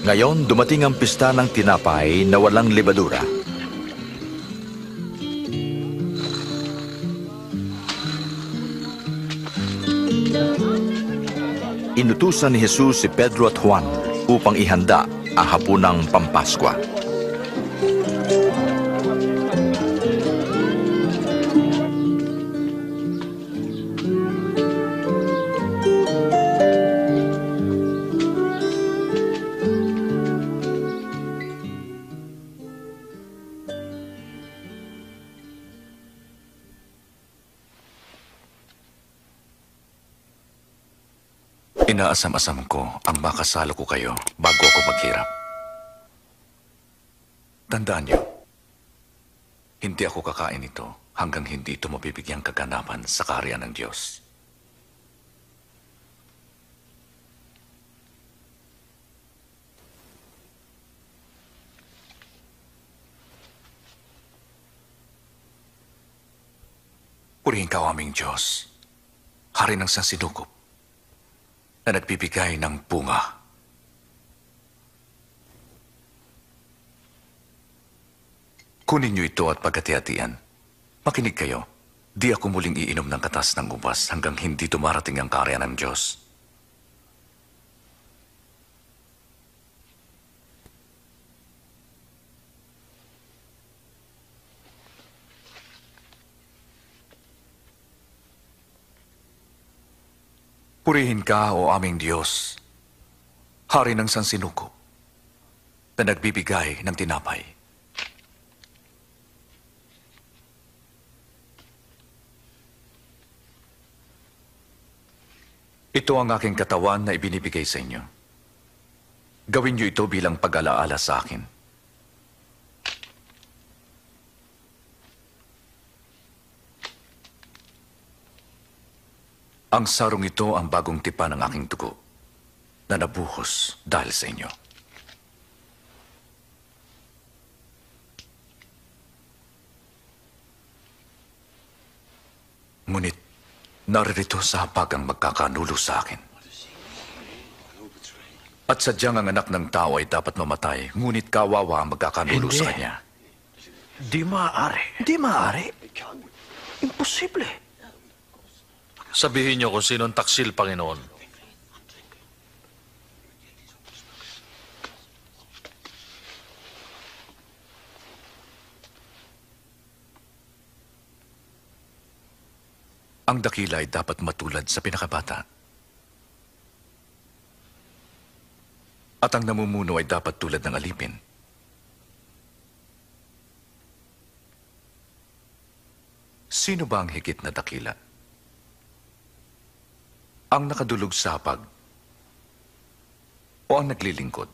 Ngayon, dumating ang pista ng tinapay na walang lebadura. Inutusan ni Jesus si Pedro at Juan upang ihanda ang hapunang Pampaskwa. Inaasam-asam ko ang makasalo ko kayo bago ako maghirap. Tandaan niyo, hindi ako kakain ito hanggang hindi ito mabibigyang kaganapan sa kaharian ng Diyos. Purihin ka, o aming Diyos, Hari ng sansinukob, na nagbibigay ng bunga. Kunin niyo ito at pagkati-hatian. Makinig kayo, di ako muling iinom ng katas ng ubas hanggang hindi dumarating ang kaharian ng Diyos. Purihin ka, o aming Diyos, Hari ng sansinukob, na nagbibigay ng tinapay. Ito ang aking katawan na ibinibigay sa inyo. Gawin niyo ito bilang pag-alaala sa akin. Ang sarong ito ang bagong tipan ng aking dugo na nabuhos dahil sa inyo. Ngunit naririto sa hapag ang magkakanulo sa akin. At sadyang ang anak ng tao ay dapat mamatay, ngunit kawawa ang magkakanulo sa kanya. Di maaari. Di maaari. Imposible. Sabihin niyo kung sinong taksil, Panginoon. Ang dakila ay dapat matulad sa pinakabata. At ang namumuno ay dapat tulad ng alipin. Sino ba ang higit na dakila? Ang nakadulog sa hapag o ang naglilingkod?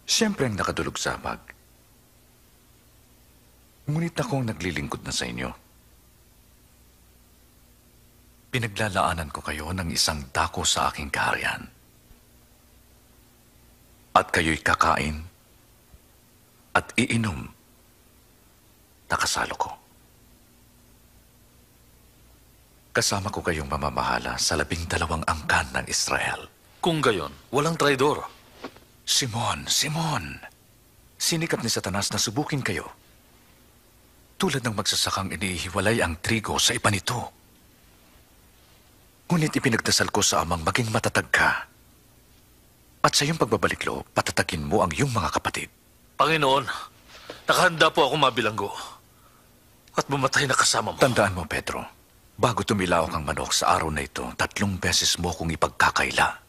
Siyempre ang nakadulog sa hapag. Ngunit akong naglilingkod na sa inyo. Pinaglalaanan ko kayo ng isang dako sa aking kaharian. At kayo'y kakain at iinom na kasalo ko. Kasama ko kayong mamamahala sa 12 angkan ng Israel. Kung gayon, walang traidor. Simon, Simon! Sinikap ni Satanas na subukin kayo. Tulad ng magsasakang inihiwalay ang trigo sa iba nito. Ngunit ipinagdasal ko sa Amang maging matatag ka. At sa iyong pagbabalik loob, patatagin mo ang iyong mga kapatid. Panginoon, nakahanda po ako mabilanggo. At bumatay na kasama mo. Tandaan mo, Pedro, bago tumilawak ang manok sa araw na ito, 3 beses mo kong ipagkakaila.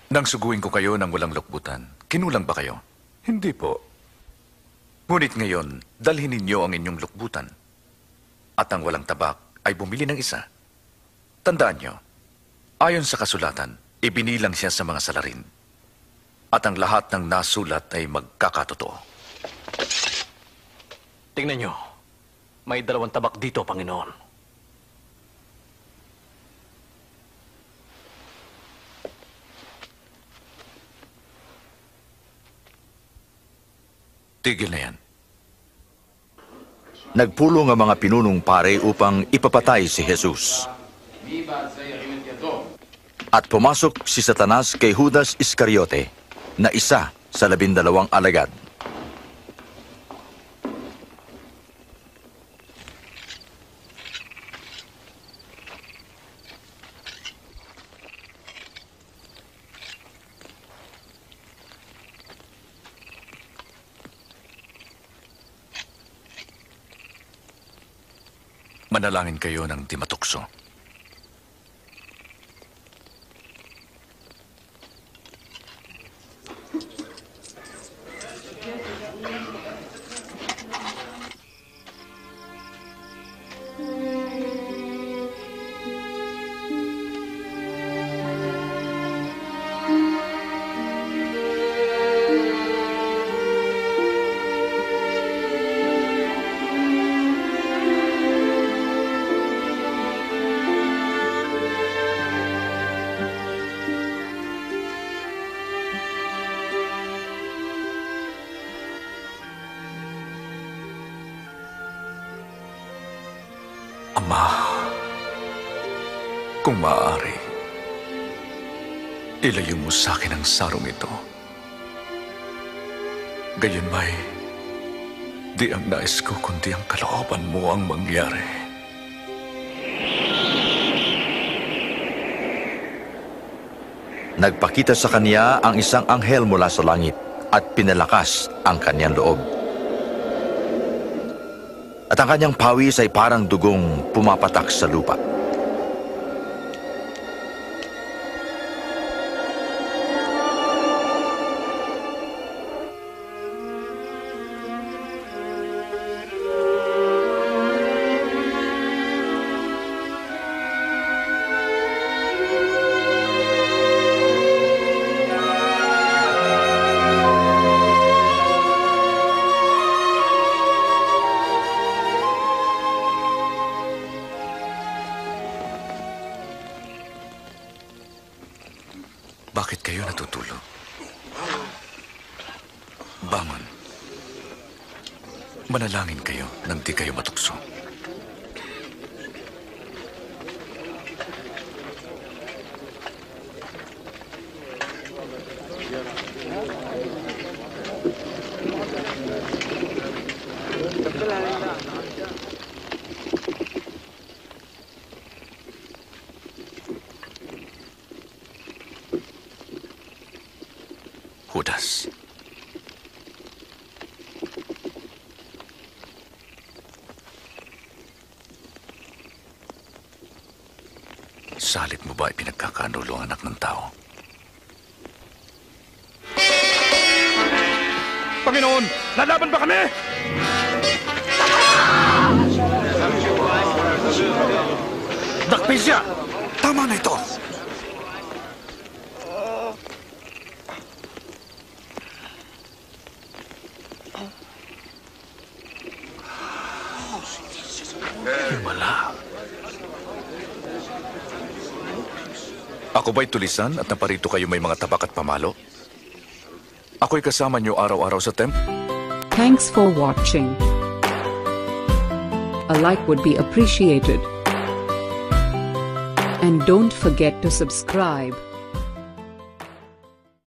Nang suguin ko kayo ng walang lukbutan, kinulang ba kayo? Hindi po. Ngunit ngayon, dalhin ninyo ang inyong lukbutan. At ang walang tabak ay bumili ng isa. Tandaan nyo, ayon sa kasulatan, ibinilang siya sa mga salarin. At ang lahat ng nasulat ay magkakatotoo. Tingnan nyo. May 2 tabak dito, Panginoon. Tigil na yan. Nagpulong ang mga pinunong pare upang ipapatay si Jesus. At pumasok si Satanas kay Judas Iscariote, na isa sa 12 alagad. Manalangin kayo ng di matukso. Ama, kung maaari, ilayo mo sa akin ang sarong ito. Gayon may, di ang nais ko kundi ang kalooban mo ang mangyari. Nagpakita sa kanya ang isang anghel mula sa langit at pinalakas ang kanyang loob. At ang kanyang pawis ay parang dugong pumapatak sa lupa. Bakit kayo natutulog? Bangon. Manalangin kayo nang di kayo matukso. Judas. Salit mo ba ipinagkakanulo ang anak ng tao? Panginoon, lalaban ba kami? Dakpin siya! Tama na ito! Himala. Ako ba'y tulisan at naparito kayo may mga tabak at pamalo? Ako'y kasama niyo araw-araw sa temp? Thanks for watching. A like would be appreciated. And don't forget to subscribe.